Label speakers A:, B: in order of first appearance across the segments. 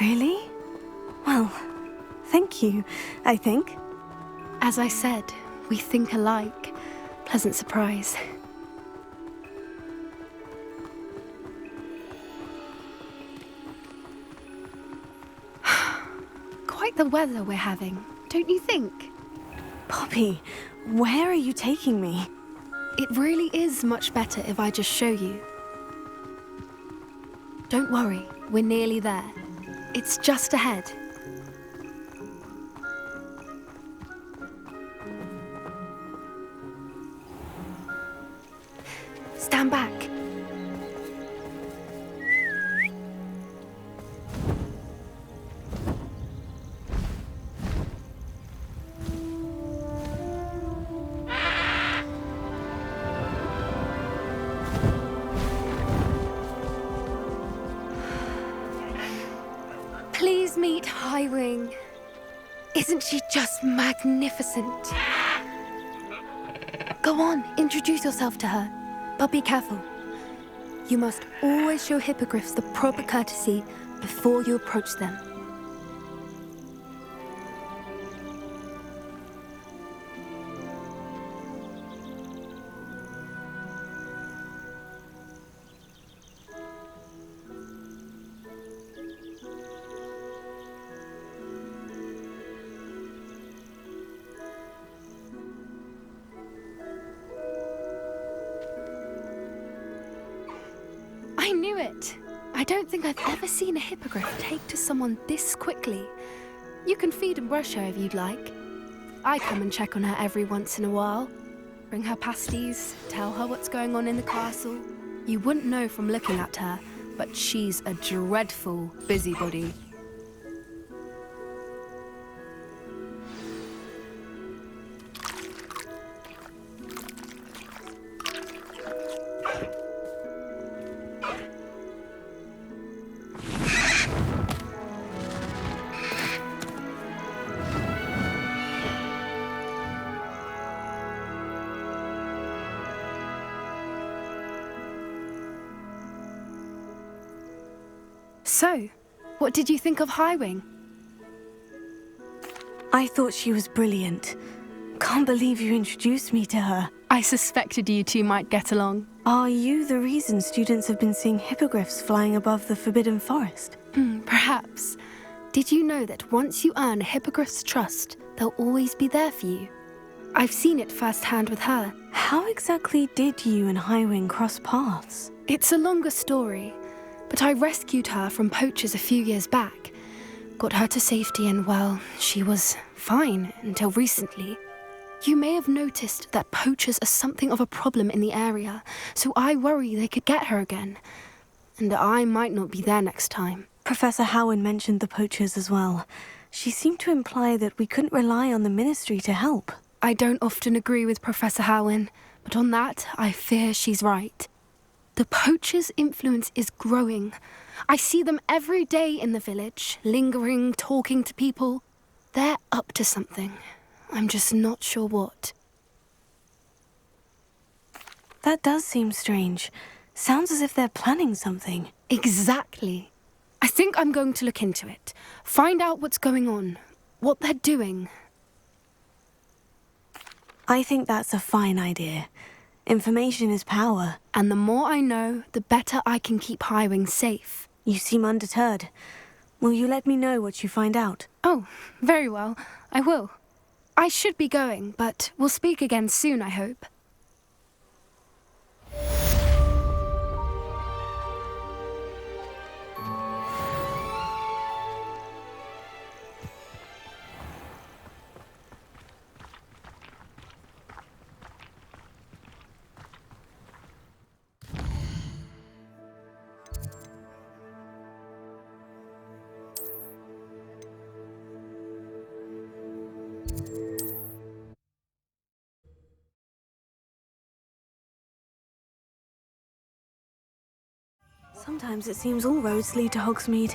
A: Really? Well, thank you, I think.
B: As I said, we think alike. Pleasant surprise. Quite the weather we're having, don't you think?
A: Poppy, where are you taking me?
B: It really is much better if I just show you. Don't worry, we're nearly there. It's just ahead. Stand back. Please meet Highwing. Isn't she just magnificent? Go on, introduce yourself to her. But be careful. You must always show hippogriffs the proper courtesy before you approach them. I knew it! I don't think I've ever seen a hippogriff take to someone this quickly. You can feed and brush her if you'd like. I come and check on her every once in a while. Bring her pasties, tell her what's going on in the castle. You wouldn't know from looking at her, but she's a dreadful busybody. So, what did you think of Highwing?
A: I thought she was brilliant. Can't believe you introduced me to her.
B: I suspected you two might get along.
A: Are you the reason students have been seeing hippogriffs flying above the Forbidden Forest?
B: Perhaps. Did you know that once you earn a hippogriff's trust, they'll always be there for you? I've seen it firsthand with her.
A: How exactly did you and Highwing cross paths?
B: It's a longer story, but I rescued her from poachers a few years back. Got her to safety and, well, she was fine until recently. You may have noticed that poachers are something of a problem in the area, so I worry they could get her again. And I might not be there next time.
A: Professor Howen mentioned the poachers as well. She seemed to imply that we couldn't rely on the ministry to help.
B: I don't often agree with Professor Howen, but on that, I fear she's right. The poachers' influence is growing. I see them every day in the village, lingering, talking to people. They're up to something. I'm just not sure what.
A: That does seem strange. Sounds as if they're planning something.
B: Exactly. I think I'm going to look into it. Find out what's going on, what they're doing.
A: I think that's a fine idea. Information is power.
B: And the more I know, the better I can keep Highwing safe.
A: You seem undeterred. Will you let me know what you find out?
B: Oh, very well. I will. I should be going, but we'll speak again soon, I hope.
A: Sometimes it seems all roads lead to Hogsmeade.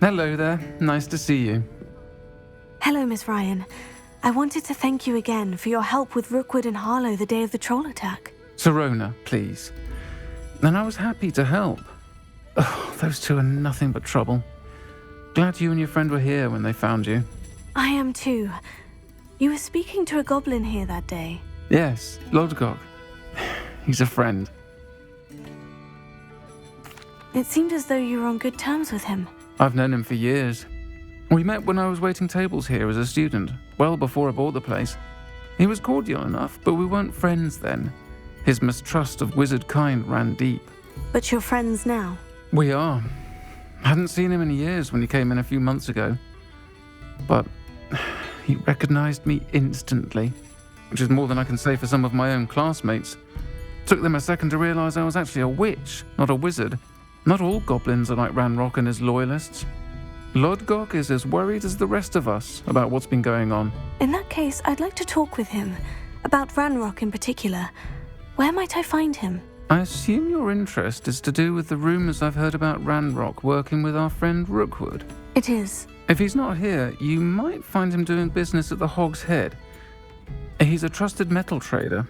C: Hello there. Nice to see you.
A: Hello, Miss Ryan. I wanted to thank you again for your help with Rookwood and Harlow the day of the troll attack.
C: Sirona, please. And I was happy to help. Oh, those two are nothing but trouble. Glad you and your friend were here when they found you.
A: I am too. You were speaking to a goblin here that day.
C: Yes, Lodgok. He's a friend.
A: It seemed as though you were on good terms with him.
C: I've known him for years. We met when I was waiting tables here as a student, well before I bought the place. He was cordial enough, but we weren't friends then. His mistrust of wizard kind ran deep.
A: But you're friends now?
C: We are. Hadn't seen him in years when he came in a few months ago. But he recognized me instantly, which is more than I can say for some of my own classmates. Took them a second to realize I was actually a witch, not a wizard. Not all goblins are like Ranrock and his loyalists. Lodgok is as worried as the rest of us about what's been going on.
A: In that case, I'd like to talk with him. About Ranrock in particular. Where might I find him?
C: I assume your interest is to do with the rumors I've heard about Ranrock working with our friend Rookwood.
A: It is.
C: If he's not here, you might find him doing business at the Hog's Head. He's a trusted metal trader.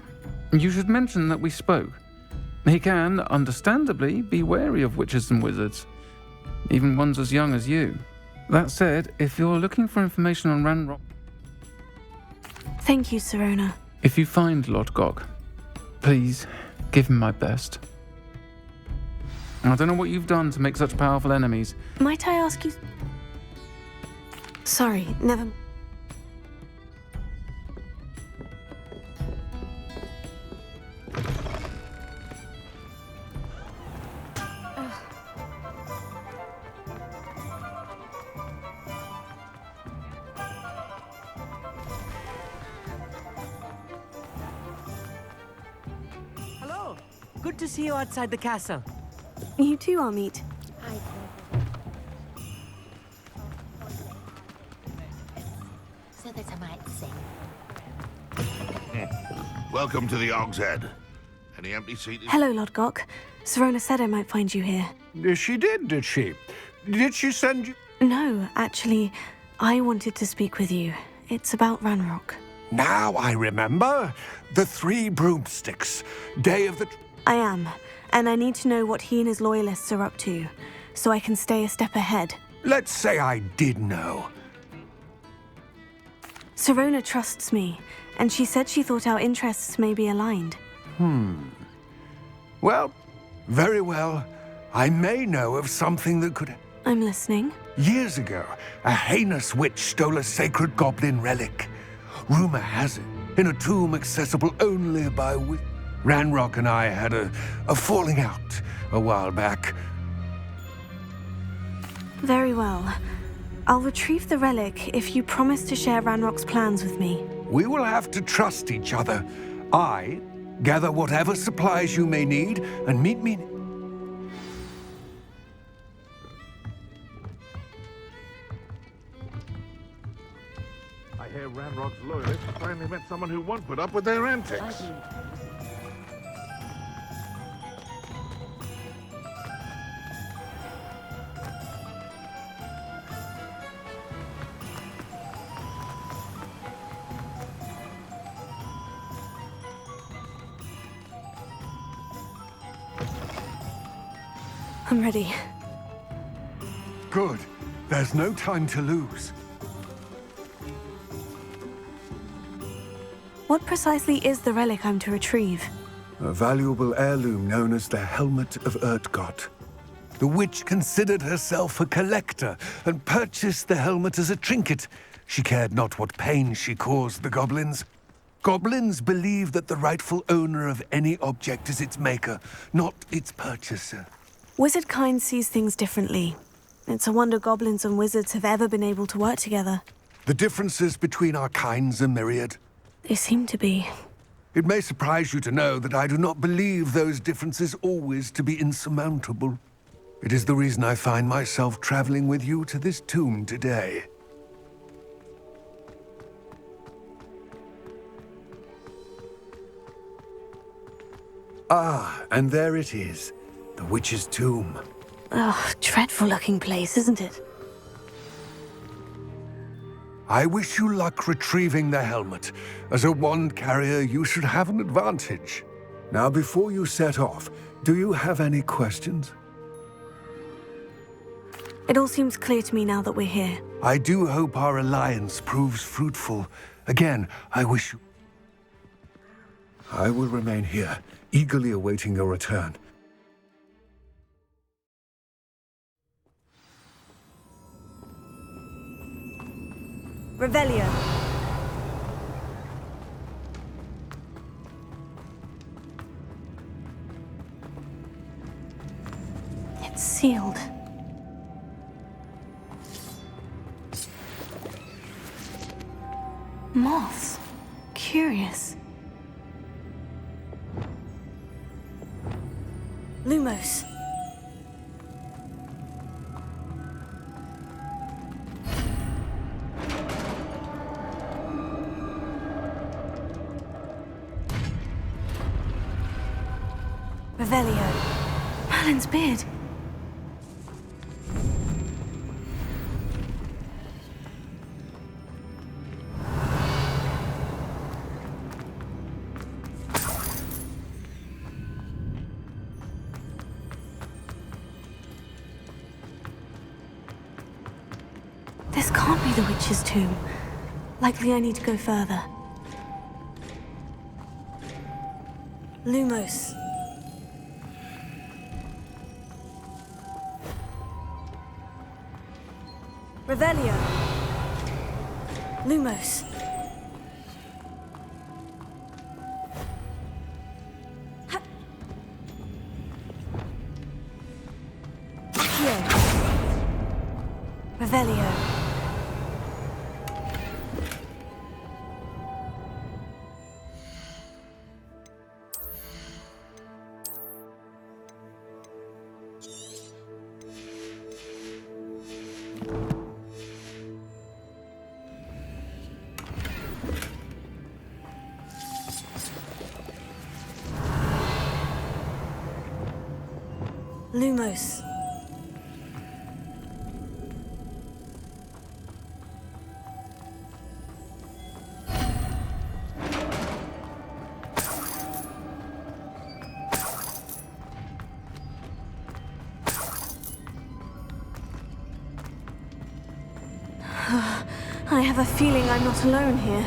C: You should mention that we spoke. He can, understandably, be wary of witches and wizards, even ones as young as you. That said, if you're looking for information on Ranrock...
A: Thank you, Sirona.
C: If you find Lodgok, please give him my best. I don't know what you've done to make such powerful enemies.
A: Might I ask you... Sorry, never...
D: Hello. Good to see you outside the castle.
A: You too, Amit.
E: So that I might sing.
F: Welcome to the Hog's Head. Any empty seats?
A: Hello, Lodgok. Sirona said I might find you here.
G: She did she? Did she send you?
A: No, actually, I wanted to speak with you. It's about Ranrock.
G: Now I remember. The 3 broomsticks. Day of the...
A: I am, and I need to know what he and his loyalists are up to, so I can stay a step ahead.
G: Let's say I did know.
A: Sirona trusts me, and she said she thought our interests may be aligned.
G: Well, very well. I may know of something that could...
A: I'm listening.
G: Years ago, a heinous witch stole a sacred goblin relic. Rumor has it, in a tomb accessible only by Ranrock and I had a falling out a while back.
A: Very well. I'll retrieve the relic if you promise to share Ranrock's plans with me.
G: We will have to trust each other. I gather whatever supplies you may need and meet me...
F: I hear Ranrock's loyalists finally met someone who won't put up with their antics.
A: I'm ready.
G: Good. There's no time to lose.
A: What precisely is the relic I'm to retrieve?
G: A valuable heirloom known as the Helmet of Urtgott. The witch considered herself a collector and purchased the helmet as a trinket. She cared not what pain she caused the goblins. Goblins believe that the rightful owner of any object is its maker, not its purchaser.
A: Wizard kind sees things differently. It's a wonder goblins and wizards have ever been able to work together.
G: The differences between our kinds are myriad.
A: They seem to be.
G: It may surprise you to know that I do not believe those differences always to be insurmountable. It is the reason I find myself traveling with you to this tomb today. Ah, and there it is. The witch's tomb.
A: Oh, dreadful looking place, isn't it?
G: I wish you luck retrieving the helmet. As a wand carrier, you should have an advantage. Now, before you set off, do you have any questions?
A: It all seems clear to me now that we're here.
G: I do hope our alliance proves fruitful. Again, I wish you... I will remain here, eagerly awaiting your return.
A: Revelio. It's sealed. Moths. Curious. Lumos. Revelio. Merlin's beard. This can't be the witch's tomb. Likely I need to go further. Lumos. Revelio. Lumos. Ha. Accio. Revelio. Lumos. I have a feeling I'm not alone here.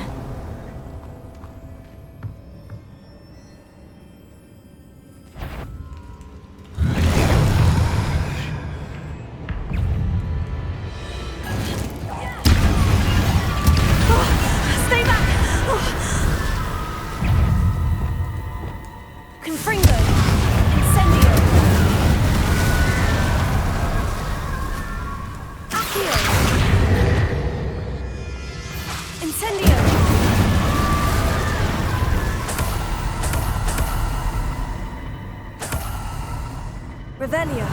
A: Revelio.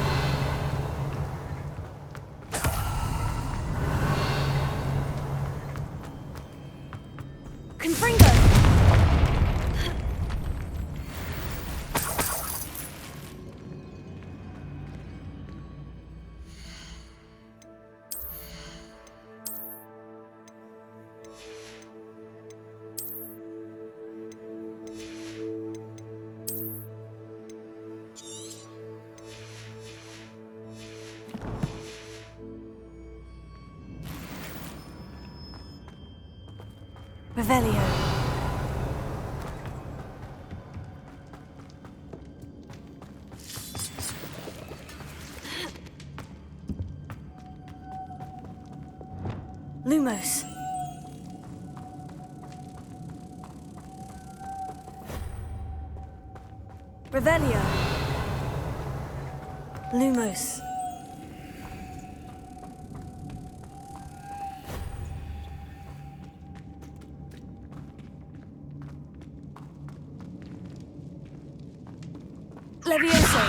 A: Confringo. Revelio. Lumos. Revelio. Lumos. Levioso.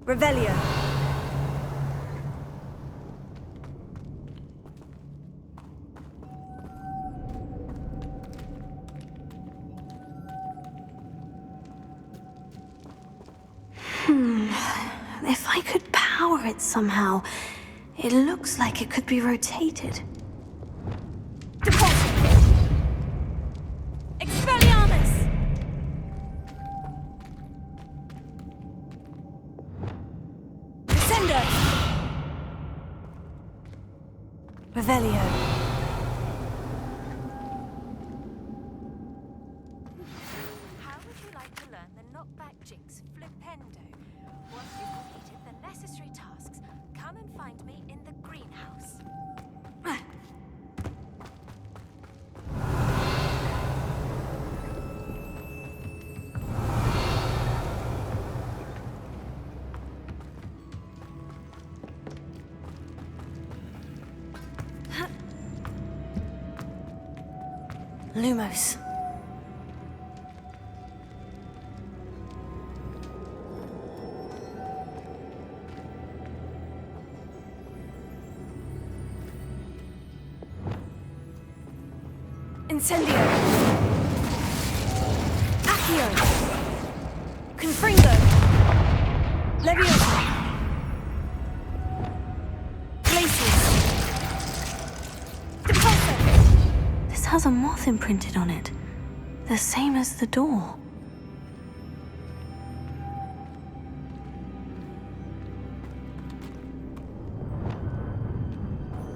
A: Revelio. If I could power it somehow. It looks like it could be rotated.
B: Expelliarmus! Descendo!
A: Revelio.
H: How would you like to learn the knockback jinx flipendo? Once you've completed the necessary tasks, come and find me in the greenhouse.
A: Lumos.
B: Incendio! Accio! Confringo! Leviosa! Glacius! Depulso!
A: This has a moth imprinted on it. The same as the door.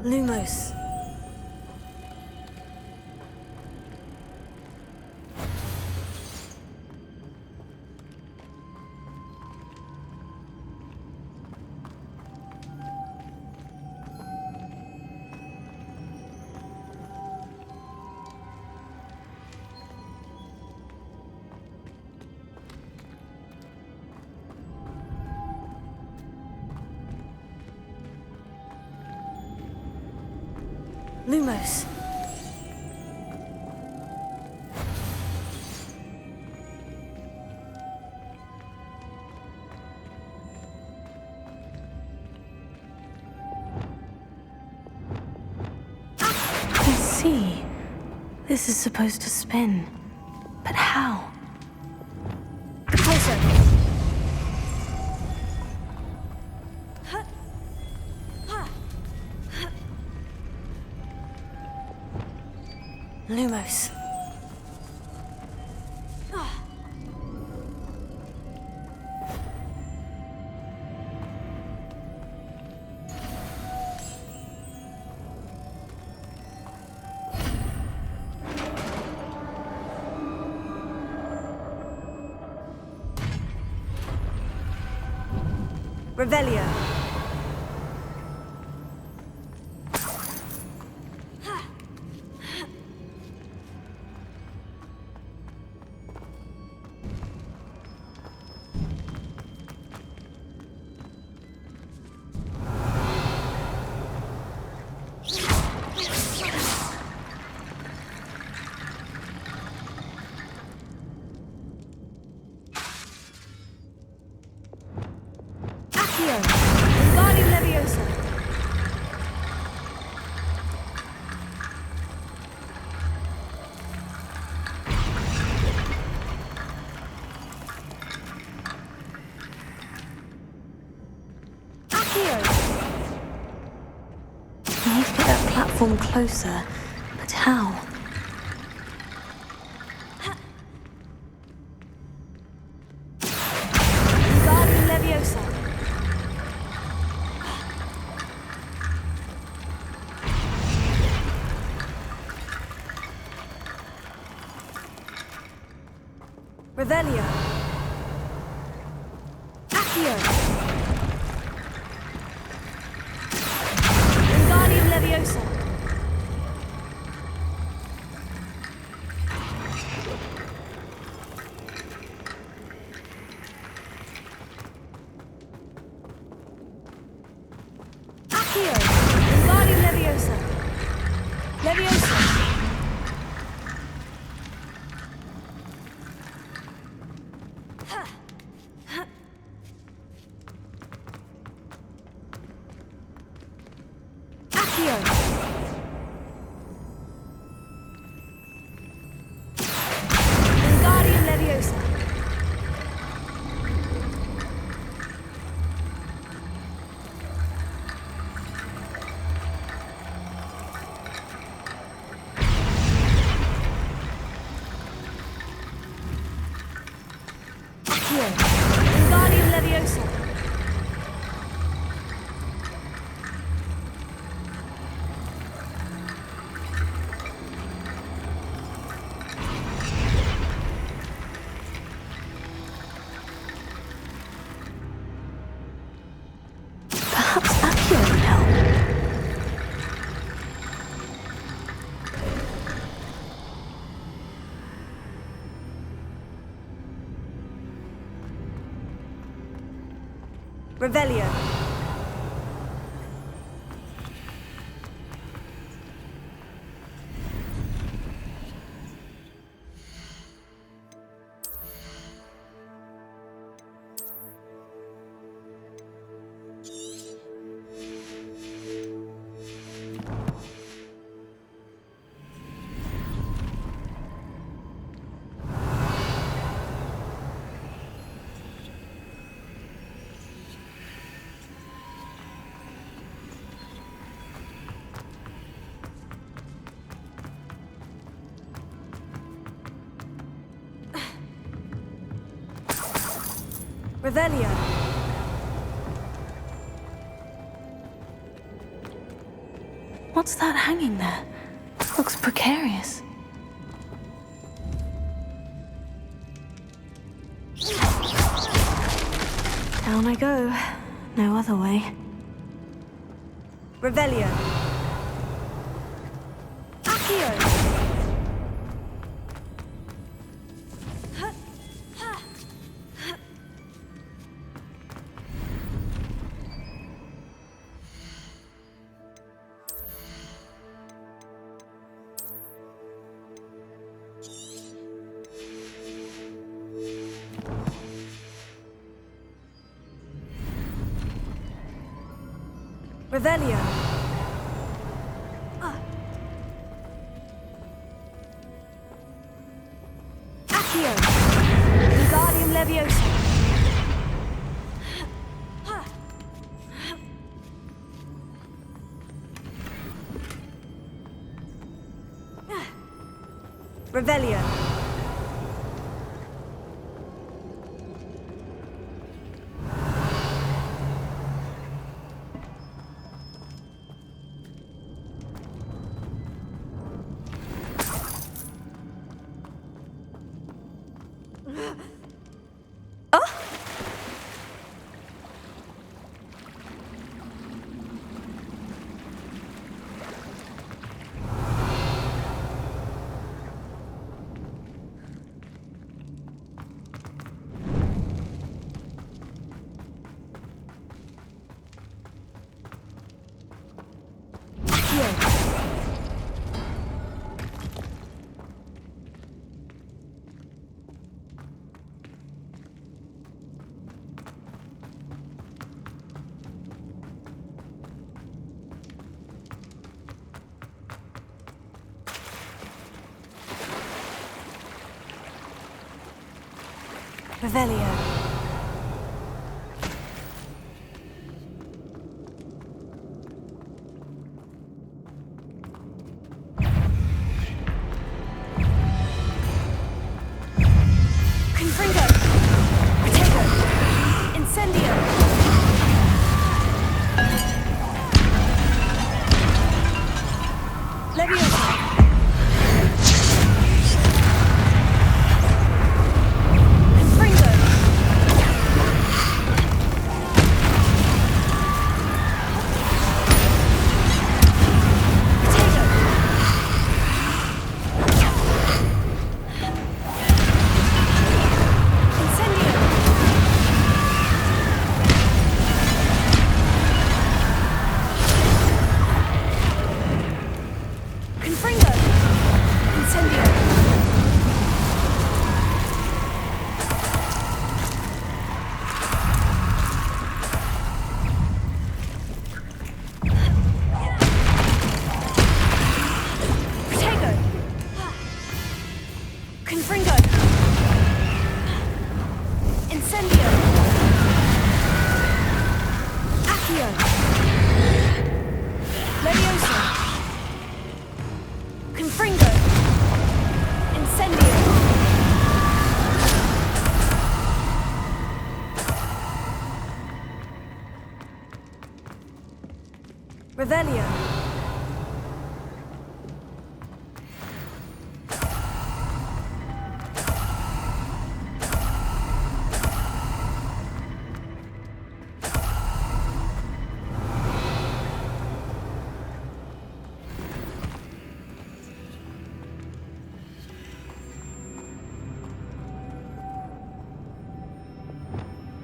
A: Lumos. Lumos. I see. This is supposed to spin. But how?
B: Closer!
A: Lumos.
B: Revelio! Accio! Wingardium Leviosa! Accio!
A: We need to get that platform closer. But how?
B: Wingardium Leviosa! Revelio! Accio! Wingardium Leviosa! Accio! Wingardium Leviosa! Leviosa! Accio! Wingardium Leviosa!
A: Revelio. Revelio. What's that hanging there? Looks precarious. Down I go. No other way. Revelio. Accio. Revelio. Accio. Wingardium Leviosa. Revelio. Revelio. Confringo. Potato. Incendio. Leviosa. Revelio.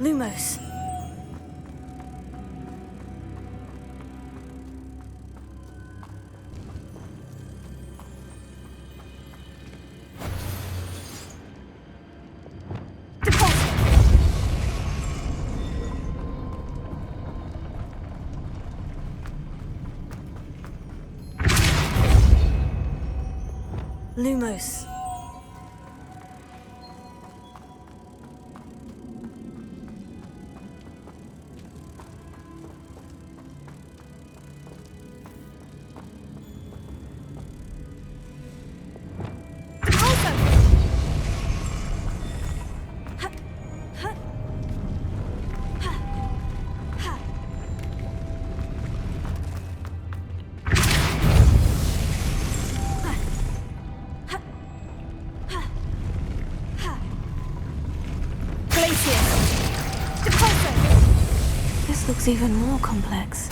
A: Lumos. Lumos. This looks even more complex.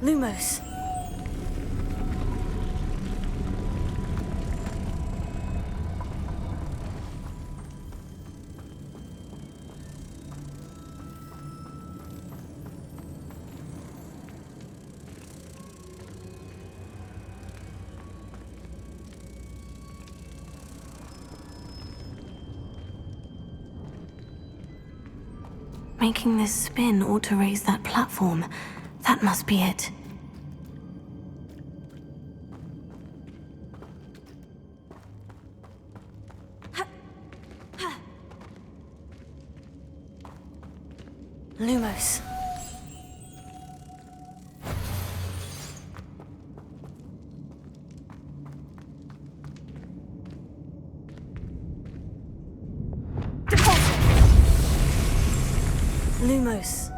A: Lumos. Making this spin ought to raise that platform. That must be it. Lumos. Lumos.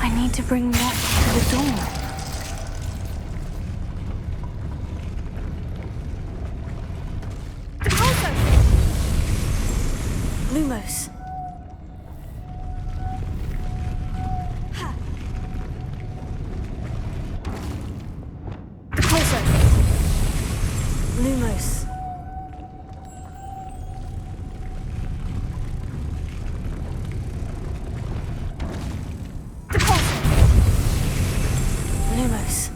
A: I need to bring that to the door. Lumos. Lumos. Lumos.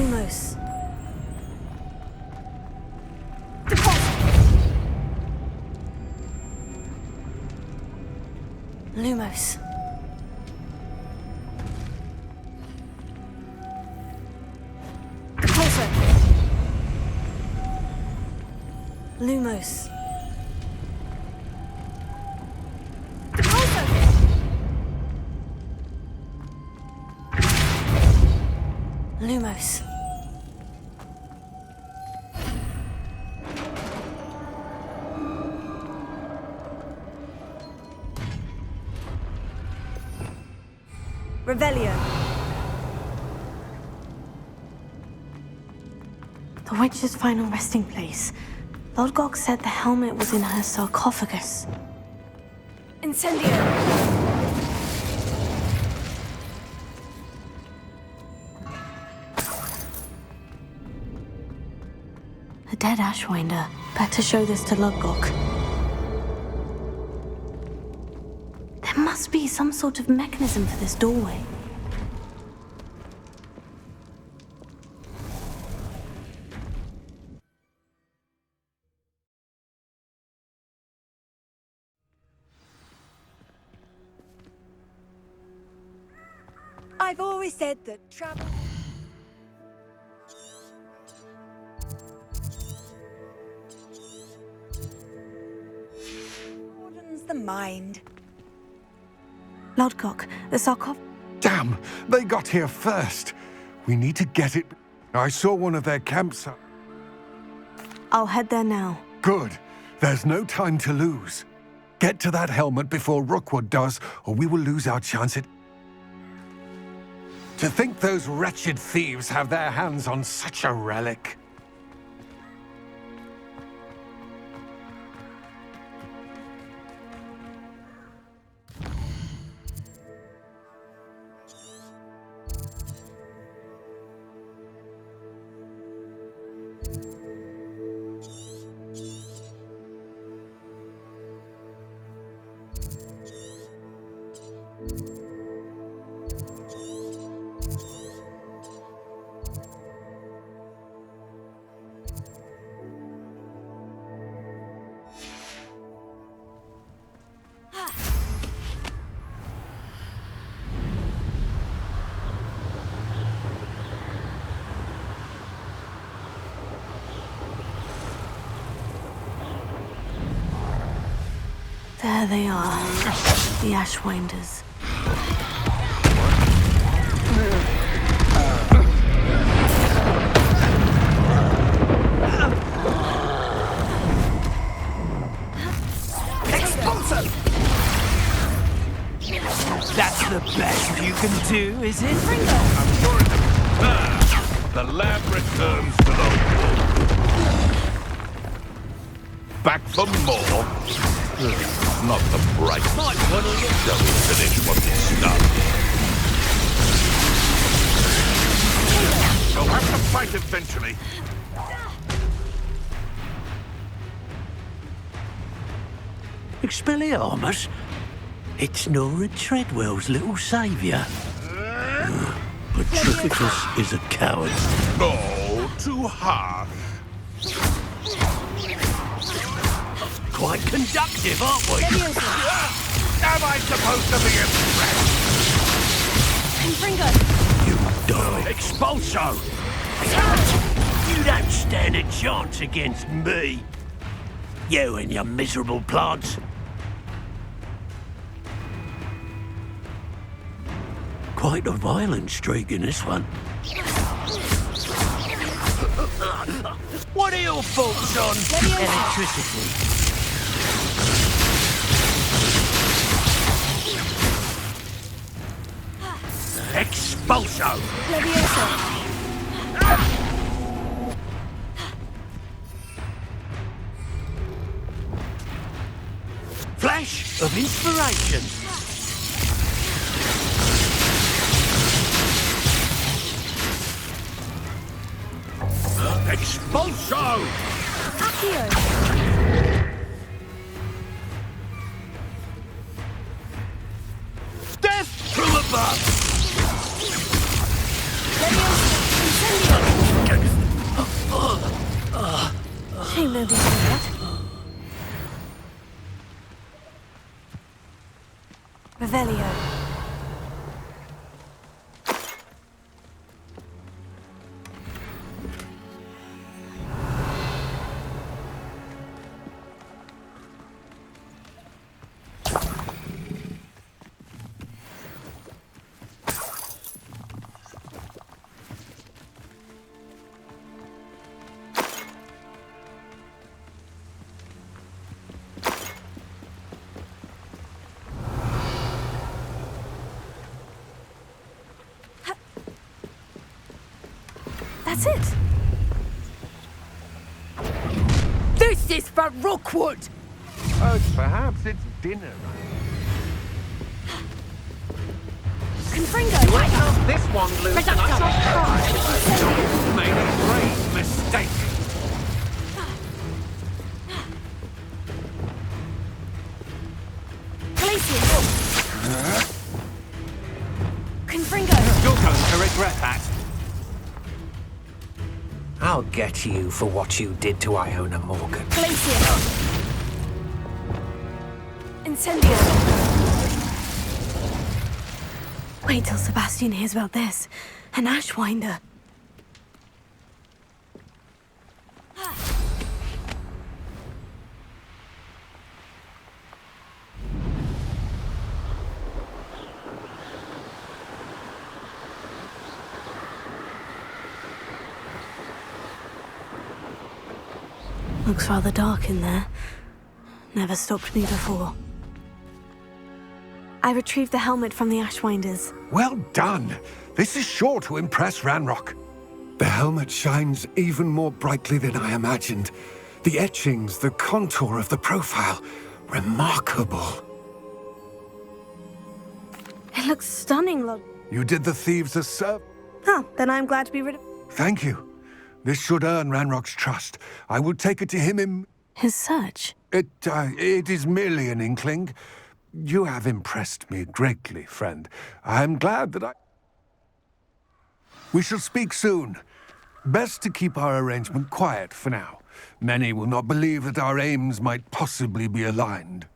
A: Lumos. Lumos. Lumos. Lumos. Lumos. Revelio. The witch's final resting place. Lodgok said the helmet was in her sarcophagus. Incendio! A dead Ashwinder. Better show this to Lodgok. There must be some sort of mechanism for this doorway.
I: I've always said that travel... broadens the mind.
A: Lodgok, the sarcophagus.
G: Damn, they got here first. We need to get it. I saw one of their camps.
A: I'll head there now.
G: Good. There's no time to lose. Get to that helmet before Rookwood does, or we will lose our chance at... To think those wretched thieves have their hands on such a relic.
A: There they are, the Ashwinders.
D: That's the best you can do, is it?
F: I'm sure it's the lab returns to the wall. Back for more. Not the bright. Don't finish what we started. You'll have to fight eventually.
D: Expelliarmus? It's Nora Treadwell's little saviour. But Tricketus is a coward.
F: Oh, too harsh.
D: Quite conductive, aren't we?
F: Am I supposed to be impressed?
D: You die. Expulso! You don't stand a chance against me. You and your miserable plants. Quite a violent streak in this one. What are your thoughts on electricity? Expulso! Flash of inspiration. Expulso! Death from above!
A: Shame nobody saw that. Revelio. That's it.
I: This is for Rookwood!
G: Oh, perhaps it's dinner.
I: Confringo!
D: This one loose and I shall cry. You made a grave mistake.
I: Confringo!
D: You're going to regret that. I'll get to you for what you did to Iona Morgan.
I: Glacier! Incendio!
A: Wait till Sebastian hears about this. An Ashwinder. Looks rather dark in there. Never stopped me before. I retrieved the helmet from the Ashwinders.
G: Well done. This is sure to impress Ranrock. The helmet shines even more brightly than I imagined. The etchings, the contour of the profile. Remarkable.
A: It looks stunning, look.
G: You did the thieves a service.
A: Huh, then I'm glad to be rid of
G: Thank you. This should earn Ranrock's trust. I will take it to him.
A: his search.
G: It is merely an inkling. You have impressed me greatly, friend. I'm glad that We shall speak soon. Best to keep our arrangement quiet for now. Many will not believe that our aims might possibly be aligned.